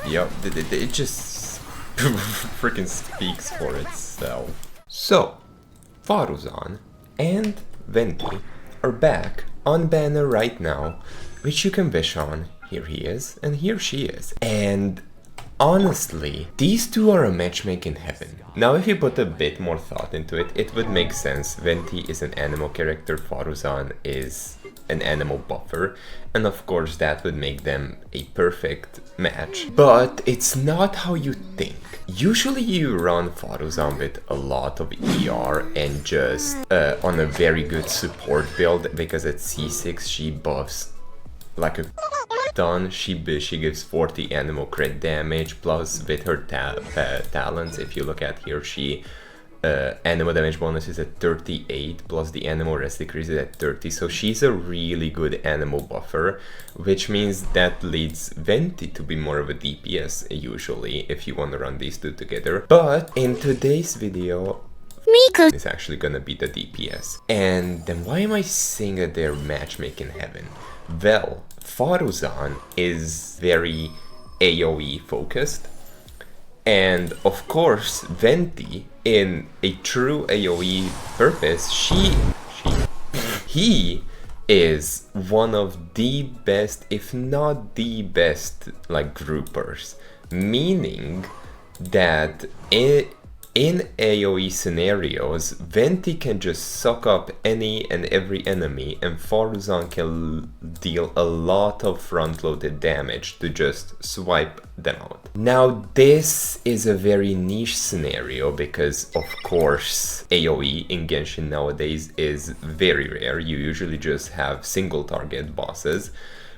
Yep, it just freaking speaks for itself. So, Faruzan and Venti are back on banner right now, which you can wish on. Here he is, and here she is. And honestly, these two are a matchmake in heaven. Now if you put a bit more thought into it, it would make sense. Venti is an Anemo character, Faruzan is an Anemo buffer, and of course that would make them a perfect match. But it's not how you think. Usually you run Faruzan with a lot of ER and just on a very good support build, because at C6 she buffs like a ton. She gives 40 Anemo crit damage, plus with her talents, if you look at here, she Anemo damage bonus is at 38, plus the Anemo rest decrease is at 30, so she's a really good Anemo buffer, which means that leads Venti to be more of a DPS usually, if you want to run these two together. But in today's video, Miko is actually gonna be the DPS. And then why am I saying that they're matchmaking heaven? Well, Faruzan is very AoE focused, and of course Venti, in a true AoE purpose, he is one of the best, if not the best, like groupers, meaning that in AoE scenarios, Venti can just suck up any and every enemy, and Faruzan can deal a lot of front-loaded damage to just swipe them out. Now this is a very niche scenario because, of course, AoE in Genshin nowadays is very rare. You usually just have single target bosses,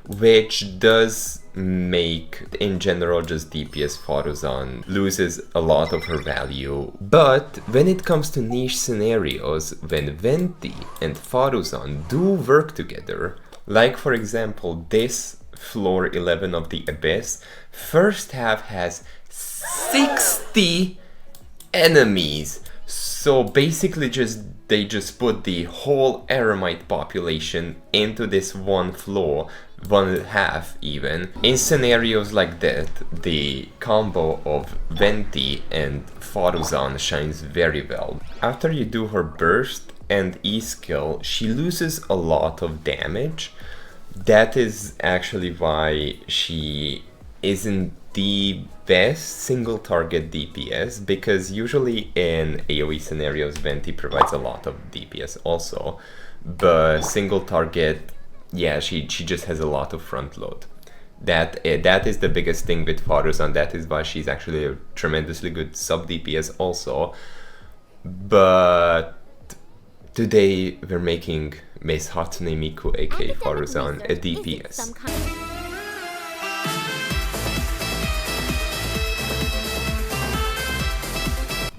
which does make, in general, just DPS Faruzan loses a lot of her value. But when it comes to niche scenarios, when Venti and Faruzan do work together, like for example this floor 11 of the Abyss, first half has 60 enemies. So basically they just put the whole Eremite population into this one floor, one half even. In scenarios like that, the combo of Venti and Faruzan shines very well. After you do her burst and E skill, she loses a lot of damage. That is actually why she isn't the best single target DPS, because usually in AoE scenarios Venti provides a lot of DPS also, but single target, yeah, she just has a lot of front load. That is the biggest thing with Faruzan. That is why she's actually a tremendously good sub DPS also. But today we're making Miss Hatsune Miku aka Faruzan a DPS.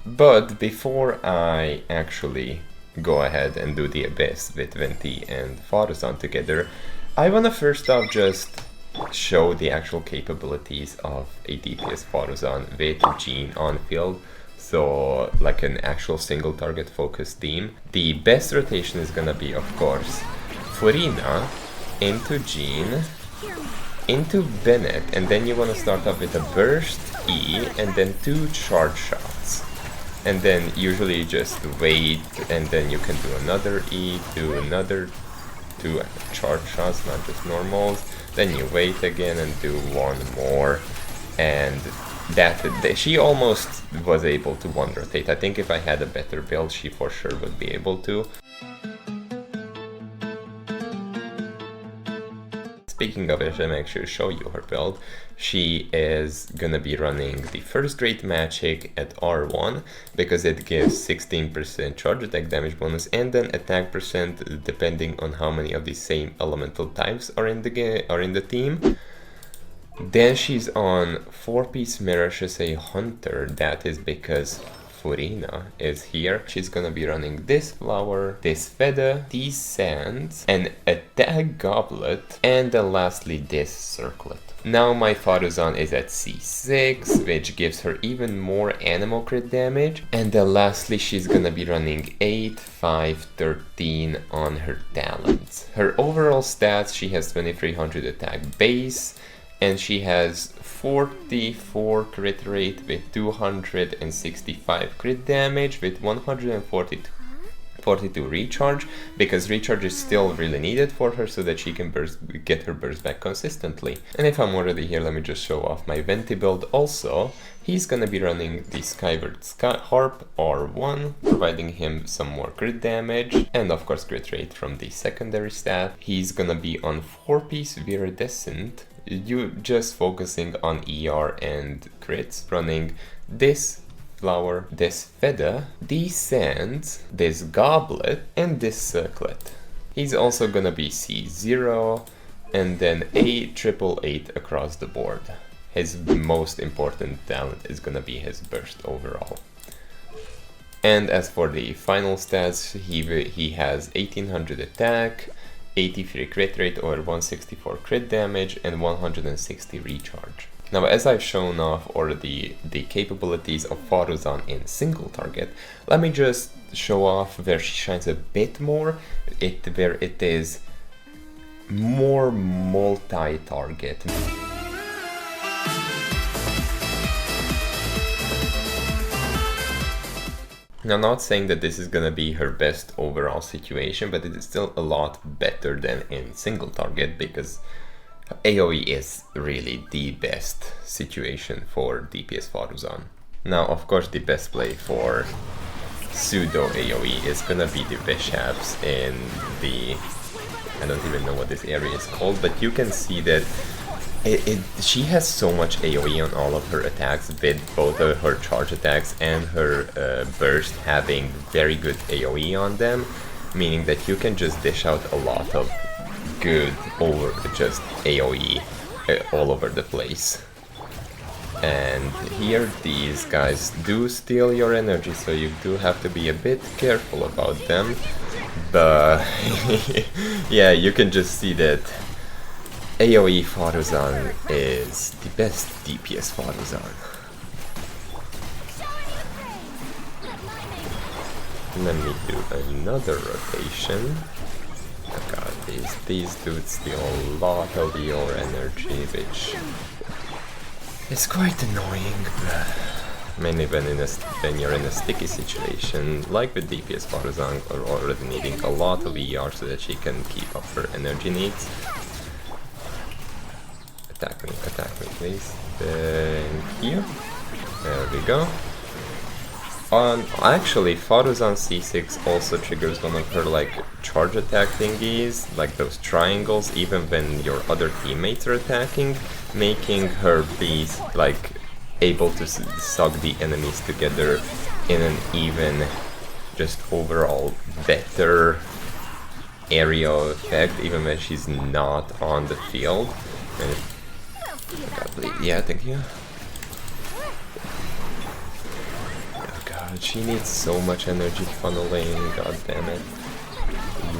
But before I actually go ahead and do the Abyss with Venti and Faruzan together, I wanna first off just show the actual capabilities of a DPS Faruzan with Jean on field. So like an actual single target focused team. The best rotation is gonna be, of course, Furina into Jean, into Bennett, and then you wanna start off with a burst E and then 2 charge shots. And then usually just wait, and then you can do another E, do another 2 charge shots, not just normals. Then you wait again and do 1 more, and she almost was able to 1 rotate. I think if I had a better build, she for sure would be able to. Speaking of it, I'm actually show you her build. She is gonna be running the first rate magic at R1 because it gives 16% charge attack damage bonus and then attack percent depending on how many of the same elemental types are in the team. Then she's on 4-piece Mirage as a hunter. That is because Furina is here. She's gonna be running this flower, this feather, these sands, an attack goblet, and then lastly this circlet. Now my Faruzan is at C6, which gives her even more Anemo crit damage. And then lastly she's gonna be running 8, 5, 13 on her talents. Her overall stats, she has 2300 attack base, and she has 44 crit rate with 265 crit damage with 142 recharge, because recharge is still really needed for her so that she can get her burst back consistently. And if I'm already here, let me just show off my Venti build also. He's gonna be running the Skyward Harp R1, providing him some more crit damage and of course crit rate from the secondary staff. He's gonna be on 4-piece Viridescent, you just focusing on ER and crits, running this flower, this feather, these sands, this goblet, and this circlet. He's also gonna be C0 and then A888 across the board. His most important talent is gonna be his burst overall. And as for the final stats, he has 1800 attack, 83 crit rate or 164 crit damage, and 160 recharge. Now, as I've shown off already the capabilities of Faruzan in single target, let me just show off where she shines a bit more, where it is more multi-target. Now, I'm not saying that this is gonna be her best overall situation, but it is still a lot better than in single target, because AoE is really the best situation for DPS Faruzan. Now, of course, the best play for pseudo AoE is gonna be the Bishops in the... I don't even know what this area is called, but you can see that she has so much AoE on all of her attacks, with both of her charge attacks and her burst having very good AoE on them, meaning that you can just dish out a lot of good over just AoE all over the place. And here these guys do steal your energy, so you do have to be a bit careful about them. But yeah, you can just see that AoE Faruzan is the best DPS Faruzan. Let me do another rotation. Oh god, these dudes steal a lot of your energy, which is quite annoying, mainly when you're in a sticky situation, like with DPS Faruzan, or already needing a lot of ER so that she can keep up her energy needs. Attack me please. Thank you. There we go. Actually, Faruzan C6 also triggers one of her like charge attack thingies, like those triangles, even when your other teammates are attacking, making her be like able to suck the enemies together in an even, just overall better area effect, even when she's not on the field. And yeah, thank you. She needs so much energy funneling, god damn it.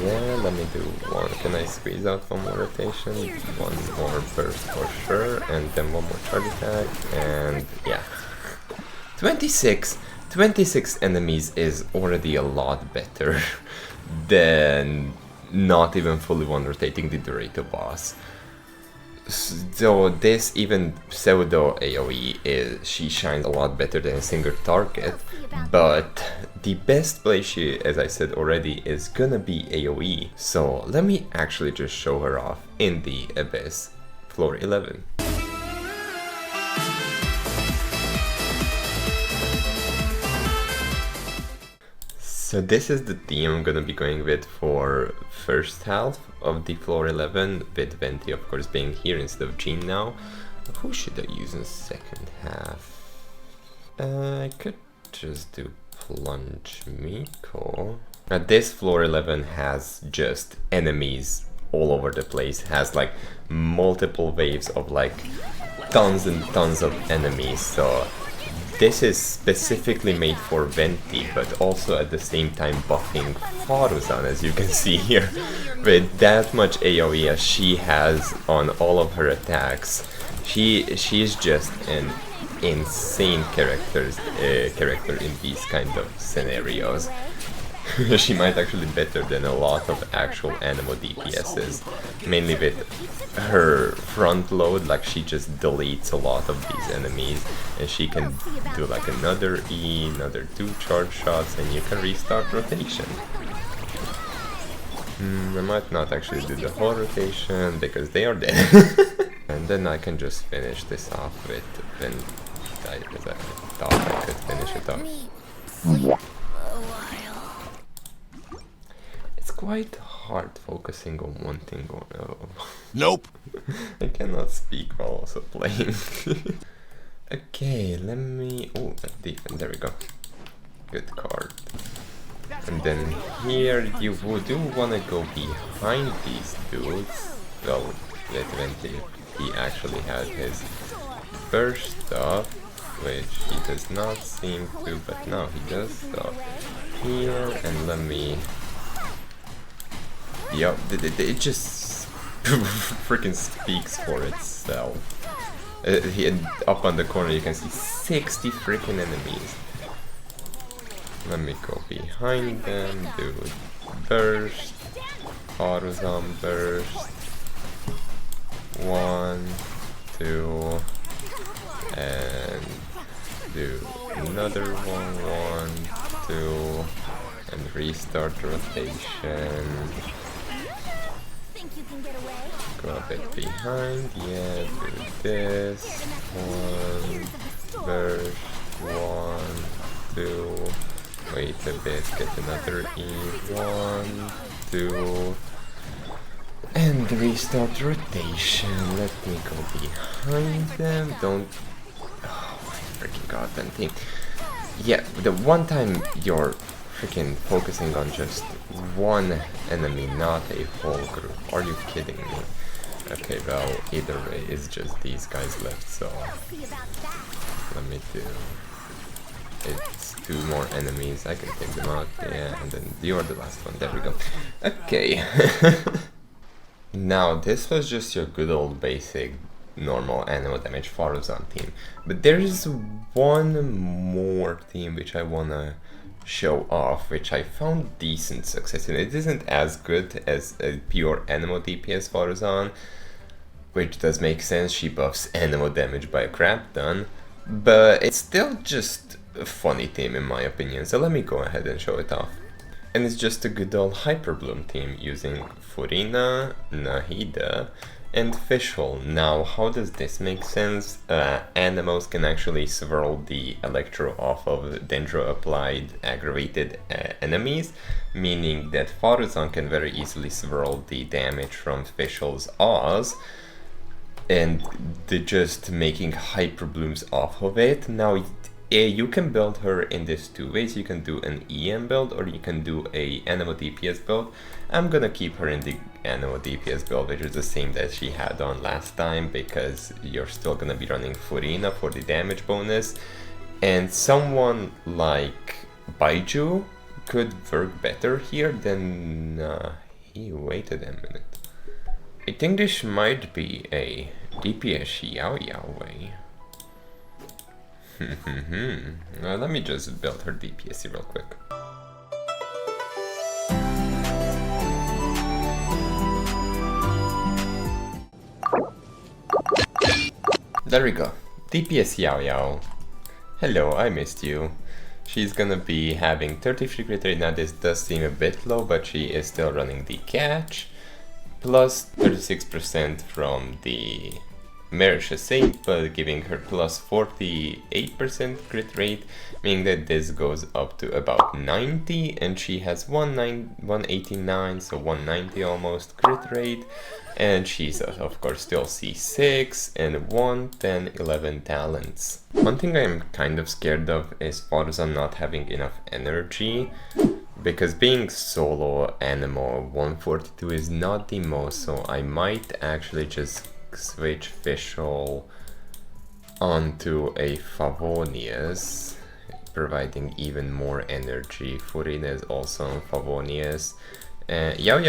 Yeah, let me do one. Can I squeeze out one more rotation? One more burst for sure, and then one more charge attack, and yeah. 26 enemies is already a lot better than not even fully one rotating the Dorito boss. So this even pseudo AoE she shines a lot better than a single target, but the best play as I said already, is gonna be AoE. So let me actually just show her off in the Abyss floor 11. So this is the team I'm gonna be going with for first half of the floor 11, with Venti of course being here instead of Jean now. Who should I use in second half? I could just do Plunge Miko. Now this floor 11 has just enemies all over the place, has like multiple waves of like tons and tons of enemies, so this is specifically made for Venti, but also at the same time buffing Faruzan, as you can see here. With that much AoE as she has on all of her attacks, she's just an insane character in these kind of scenarios. She might actually be better than a lot of actual Anemo DPSs, mainly with her front load. Like, she just deletes a lot of these enemies, and she can do like another E, another 2 charge shots, and you can restart rotation. I might not actually do the whole rotation because they are dead. And then I can just finish this off with when I thought I could finish it off. It's quite hard focusing on one thing or Nope. I cannot speak while also playing. Okay, let me... Oh, defense, there we go. Good card. And then here you do want to go behind these dudes. Well, with Venti, he actually had his burst off, which he does not seem to, but now he does. So here, and let me... Yup, it just freaking speaks for itself. Up on the corner you can see 60 freaking enemies. Let me go behind them, do burst, Faruzan burst, 1, 2, and do another 1, 1, 2, and restart rotation. Go a bit behind, yeah, do this, 1, burst, 1, 2, wait a bit, get another E, 1, 2, and restart rotation. Let me go behind them, don't, oh my freaking god, Venti. Yeah, the one time you're freaking focusing on just one enemy, not a whole group. Are you kidding me? Okay, well, either way, it's just these guys left, so let me do... It's 2 more enemies, I can take them out, yeah, and then you're the last one, there we go. Okay. Now, this was just your good old basic normal Anemo damage Faruzan team, but there is one more team which I wanna show off, which I found decent success in. It isn't as good as a pure Anemo DPS Faruzan, which does make sense, she buffs Anemo damage by a crap ton, but it's still just a funny team in my opinion, so let me go ahead and show it off. And it's just a good old hyperbloom team using Furina, Nahida, and Fishhole. Now, how does this make sense? Anemos can actually swirl the electro off of Dendro applied aggravated enemies, meaning that Faruzan can very easily swirl the damage from Fishhole's Oz, and just making hyperblooms off of it. Now, you can build her in this 2 ways. You can do an EM build or you can do a Anemo DPS build. I'm gonna keep her in the Anemo DPS build, which is the same that she had on last time, because you're still gonna be running Furina for the damage bonus. And someone like Baiju could work better here than... waited a minute. I think this might be a DPS Yao way. Let me just build her DPS real quick. There we go. DPS Yao. Hello, I missed you. She's gonna be having 33 crit rate. Now this does seem a bit low, but she is still running the catch. Plus 36% from the Marish Saint, but giving her plus 48% crit rate, meaning that this goes up to about 90, and she has 189, so 190 almost crit rate, and she's of course still C6 and 110, 11 talents. One thing I'm kind of scared of is Faruzan not having enough energy, because being solo Anemo 142 is not the most, so I might actually just switch Fishhole onto a Favonius, providing even more energy. Furina is also on Favonius. Yao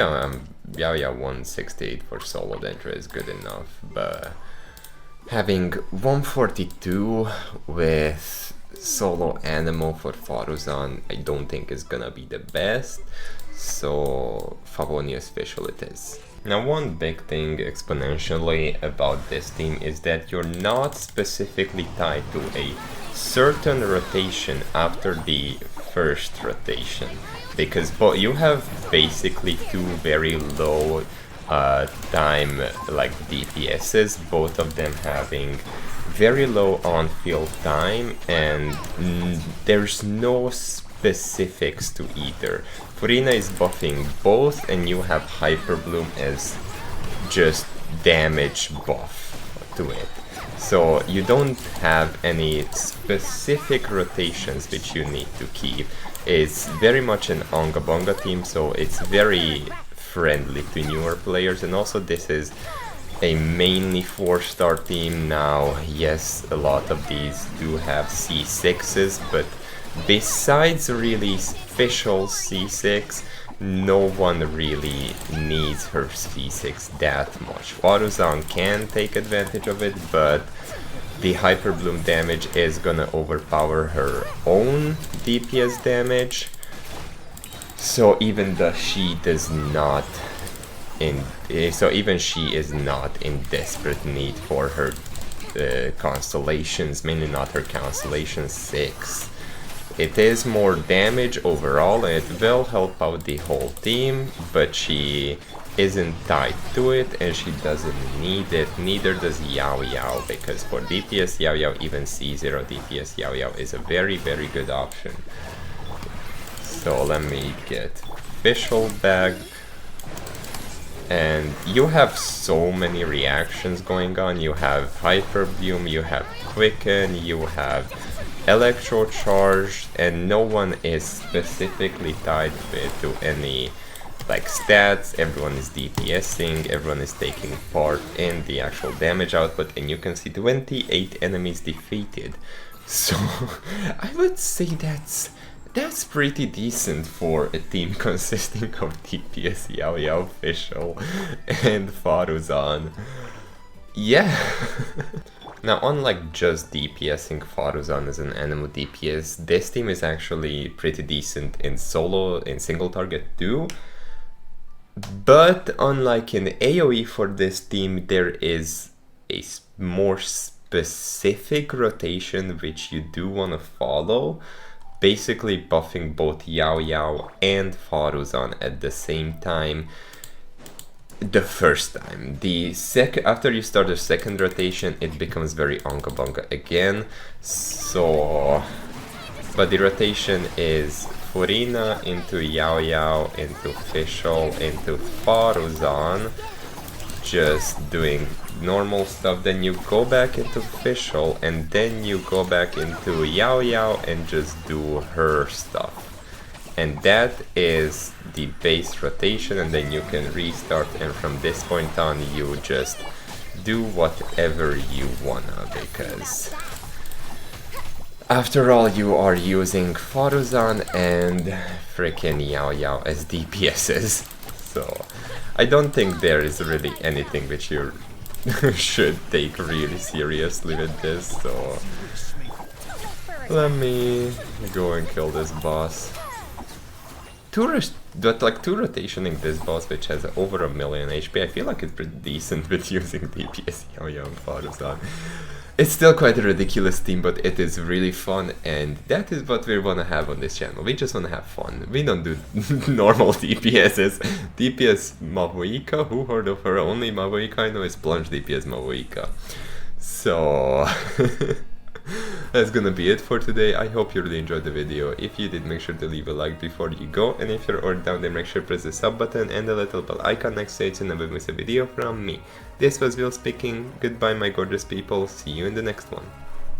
168 for solo Dendro is good enough, but having 142 with solo Anemo for Faruzan I don't think is gonna be the best, so Favonius Official it is. Now one big thing exponentially about this team is that you're not specifically tied to a certain rotation after the first rotation, because you have basically two very low time like DPSs, both of them having very low on-field time, and there's no specifics to either. Furina is buffing both, and you have hyperbloom as just damage buff to it. So you don't have any specific rotations which you need to keep. It's very much an Onga Bonga team, so it's very friendly to newer players, and also this is a mainly 4-star team now. Yes, a lot of these do have C6s, but besides really official C6, no one really needs her C6 that much. Faruzan can take advantage of it, but the hyperbloom damage is gonna overpower her own DPS damage. So even though she does not even she is not in desperate need for her constellations, mainly not her constellation 6. It is more damage overall, and it will help out the whole team, but she isn't tied to it, and she doesn't need it. Neither does Yao Yao, because for DPS Yao Yao, even C0 DPS Yao Yao is a very, very good option. So let me get official back. And you have so many reactions going on. You have hyperbloom, you have quicken, you have electro charge, and no one is specifically tied to any like stats. Everyone is DPSing, everyone is taking part in the actual damage output, and you can see 28 enemies defeated. So I would say that's pretty decent for a team consisting of DPS Yao Yao Official and Faruzan. Yeah. Now, unlike just DPSing Faruzan as an Anemo DPS, this team is actually pretty decent in solo, in single target too. But unlike in AoE for this team, there is a more specific rotation which you do want to follow. Basically buffing both Yao Yao and Faruzan at the same time. The first time. After you start the second rotation, it becomes very Onga Bonga again. So, but the rotation is Furina into Yao Yao, into Official, into Faruzan, just doing normal stuff, then you go back into Official, and then you go back into Yao Yao and just do her stuff. And that is the base rotation, and then you can restart, and from this point on you just do whatever you wanna, because after all you are using Faruzan and freaking Yao Yao as DPSs. So I don't think there is really anything which you should take really seriously with this, so let me go and kill this boss. Two rotationing this boss, which has over 1 million HP, I feel like it's pretty decent with using DPS Yao Yao and Faruzan. It's still quite a ridiculous team, but it is really fun, and that is what we want to have on this channel. We just want to have fun. We don't do normal DPSs. DPS Mavuika, who heard of her? Only Mavuika I know is Plunge DPS Mavuika. So that's gonna be it for today. I hope you really enjoyed the video. If you did, make sure to leave a like before you go, and if you're already down there, make sure to press the sub button and the little bell icon next to it so you never miss a video from me. This was Will speaking. Goodbye my gorgeous people, see you in the next one.